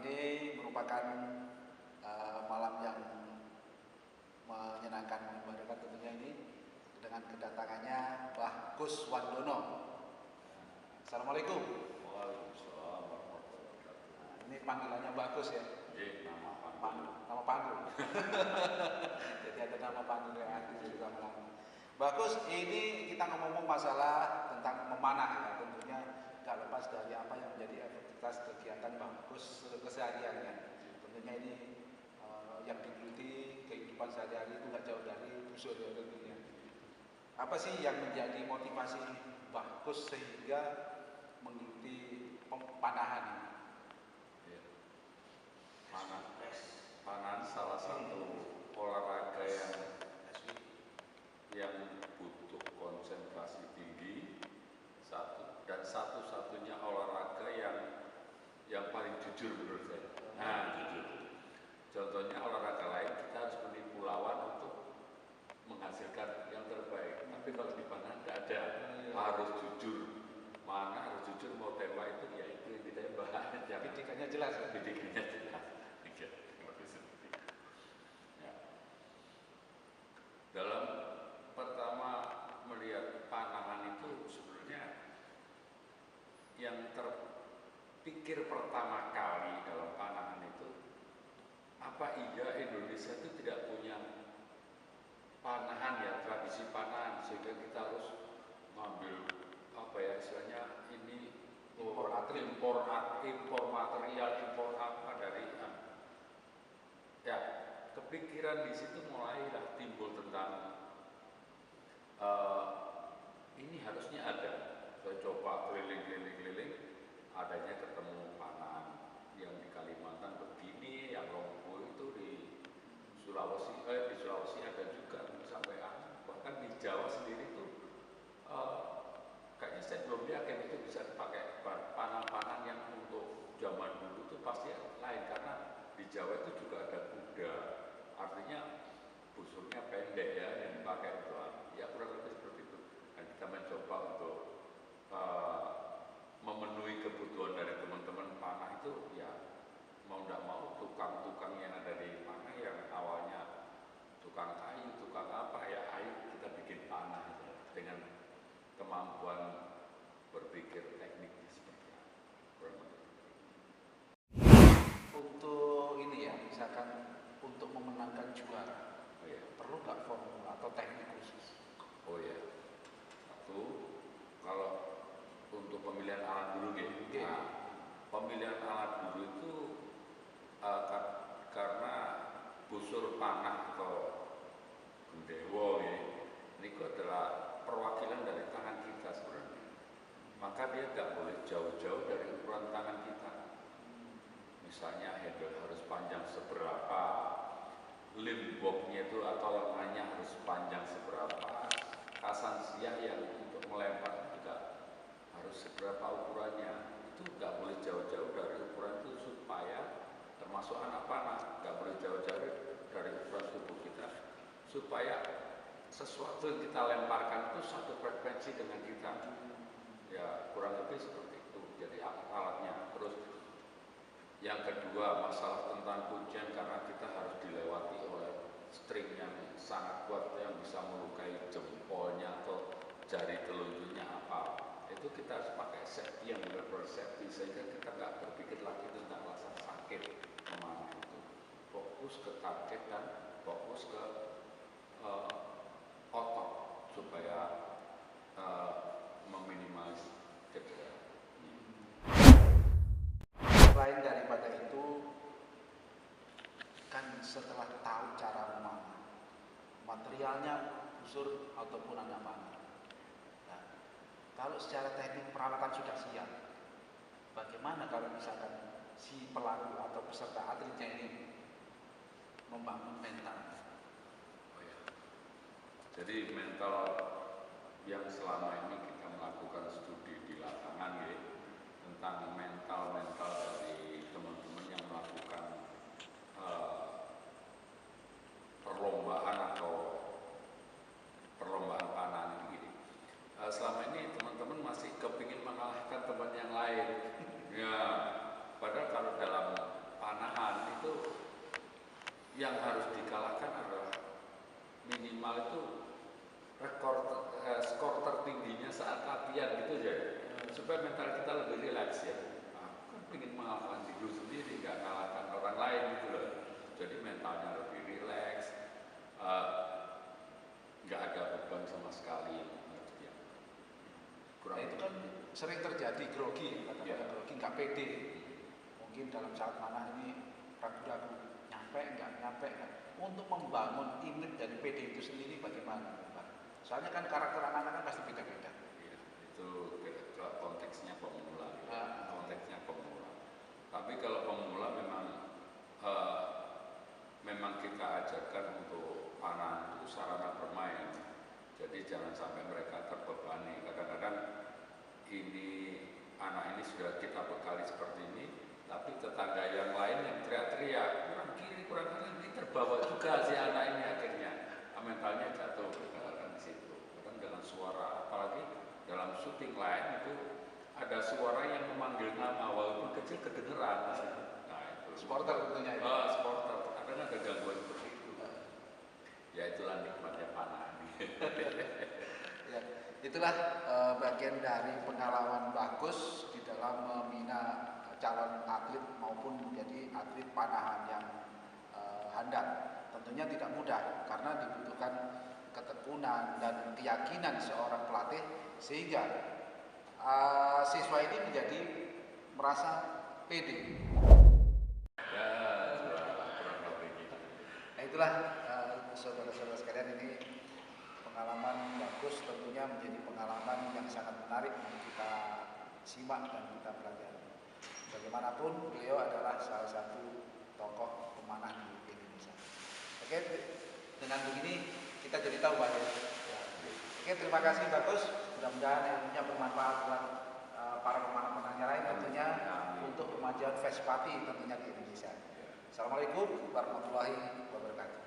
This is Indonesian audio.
ini merupakan malam yang menyenangkan, membahagiakan tentunya ini dengan kedatangannya Mbah Gus Wandono. Assalamualaikum. Waalaikumsalam warahmatullahi wabarakatuh. Ini panggilannya Mbah Gus ya? Nama panggung. Nama panggung. Jadi ada nama panggung yang artis juga melangkah. Mbah Gus, ini kita ngomong masalah tentang memanah ya, tentunya tidak lepas dari apa yang menjadi aktivitas kegiatan Mbah Gus kesehariannya. Tentunya ini yang digeluti kehidupan sehari-hari itu nggak jauh dari busur ya tentunya. Apa sih yang menjadi motivasi Mbah Gus sehingga menggeluti panahan ini? Ya. Panahan salah satu olahraga yang butuh konsentrasi tinggi, dan satu-satunya olahraga yang paling jujur menurut saya. Nah, jujur. Contohnya olahraga lain kita harus menipu lawan untuk menghasilkan yang terbaik. Tapi kalau di panah tidak ada, harus jujur. Mana harus jujur, mau tembak itu ya itu yang ditembak. Bidikannya jelas ya? Bidikannya jelas. Ya. Dalam pertama melihat panahan itu sebenarnya yang terpikir pertama kali dalam panahan itu, apa iya Indonesia itu tidak punya panahan ya, tradisi panahan, sehingga kita harus ngambil apa ya istilahnya ini impor material, impor apa dari ya, kepikiran di situ mulailah timbul tentang ini harusnya ada. Saya coba keliling, adanya ketemu panahan yang di Kalimantan begini, yang Lombok itu di Sulawesi ada juga sampai bahkan di Jawa sendiri tuh kayaknya saya belum yakin itu bisa dipakai panah-panah yang untuk zaman dulu tuh pasti lain, karena di Jawa itu juga ada kuda, artinya busurnya pendek ya yang dipakai untuk ya kurang lebih seperti itu. Dan kita mencoba untuk memenuhi kebutuhan dari teman-teman panah itu ya mau tidak mau tukang-tukang yang ada di panah yang awalnya tukang kayu, tukang apa ya, ayo kita bikin panah itu dengan kemampuan berpikir tekniknya seperti apa. Untuk ini ya, misalkan untuk memenangkan juara, perlu nggak formula atau teknik khusus? Oh ya, satu kalau untuk pemilihan alat dulu gitu. Nah, pemilihan alat dulu itu karena busur panah atau gendewo ya, ini adalah perwakilan dari tangan kita sebenarnya. Maka dia nggak boleh jauh-jauh dari ukuran tangan kita. Misalnya handle harus panjang seberapa, limboknya itu atau lengannya harus panjang seberapa, kasansiah yang untuk melempar juga harus seberapa ukurannya. Itu nggak boleh jauh-jauh dari ukuran itu, supaya termasuk anak panah nggak boleh jauh-jauh dari ukuran tubuh kita, supaya sesuatu yang kita lemparkan itu satu frekuensi dengan kita. Ya kurang lebih seperti itu. Jadi alat-alatnya. Terus yang kedua masalah tentang kuncian, karena kita harus dilewati oleh string yang sangat kuat yang bisa melukai jempolnya atau jari telunjuknya apa. Itu kita harus pakai safety yang benar-benar safety, sehingga kita nggak berpikir lagi tentang rasa sakit memanah itu. Fokus ke target dan fokus ke otot supaya meminimalis cedera. Selain daripada itu, kan setelah tahu cara memanah, materialnya busur ataupun anak panah. Nah, kalau secara teknik peralatan sudah siap, bagaimana kalau misalkan si pelaku atau peserta atletnya ini membangun mental? Oh ya. Jadi mental yang selama ini kita melakukan studi di lapangan ya, tentang mental dari teman-teman yang melakukan perlombaan panahan ini. Selama ini teman-teman masih kepingin mengalahkan teman yang lain. Ya, padahal kalau dalam yang harus dikalahkan adalah minimal itu skor tertingginya saat latihan gitu aja, supaya mental kita lebih rileks ya. Aku kan pengen mengalahkan diri sendiri, nggak mengalahkan orang lain gitu loh. Jadi mentalnya lebih rileks, nggak ada beban sama sekali yang ya. Nah, itu kan sering terjadi grogi, kadang-kadang grogi, nggak pede. Mungkin dalam saat mana ini ragu-ragu, nyampe nggak. Untuk membangun image dari PD itu sendiri bagaimana, Pak? Soalnya kan karakter anak-anak kan pasti beda-beda. Ya, itu konteksnya pemula. Konteksnya pemula. Tapi kalau pemula memang kita ajarkan untuk anak itu sarana bermain. Jadi jangan sampai mereka terbebani. Kadang-kadang anak ini sudah kita bekali seperti ini, tapi tetangga yang lain yang teriak-teriak kurang kiri ini terbawa juga si anak ini, akhirnya mentalnya jatuh kan di situ. Kadang dengan suara, apalagi dalam syuting lain itu ada suara yang memanggil nama walaupun kecil kedengeran. Nah itu supporter tentunya itu. Supporter, kadang ada gangguan seperti itu. Ya itulah nikmatnya panah ini. Ya, itulah bagian dari pengalaman bagus di dalam membina calon atlet maupun menjadi atlet panahan yang handal. Tentunya tidak mudah karena dibutuhkan ketekunan dan keyakinan seorang pelatih sehingga siswa ini menjadi merasa pede. Ya, kurang lebih gitu. Nah itulah saudara-saudara sekalian, ini pengalaman bagus, tentunya menjadi pengalaman yang sangat menarik untuk kita simak dan kita pelajari. Bagaimanapun beliau adalah salah satu tokoh pemanah di Indonesia. Oke, dengan begini kita jadi tahu Pak ya. Oke, terima kasih bagus. Mudah-mudahan ilmunya bermanfaat buat para pemanah-pemanah yang lain, tentunya untuk kemajuan Vespati tentunya di Indonesia. Assalamualaikum warahmatullahi wabarakatuh.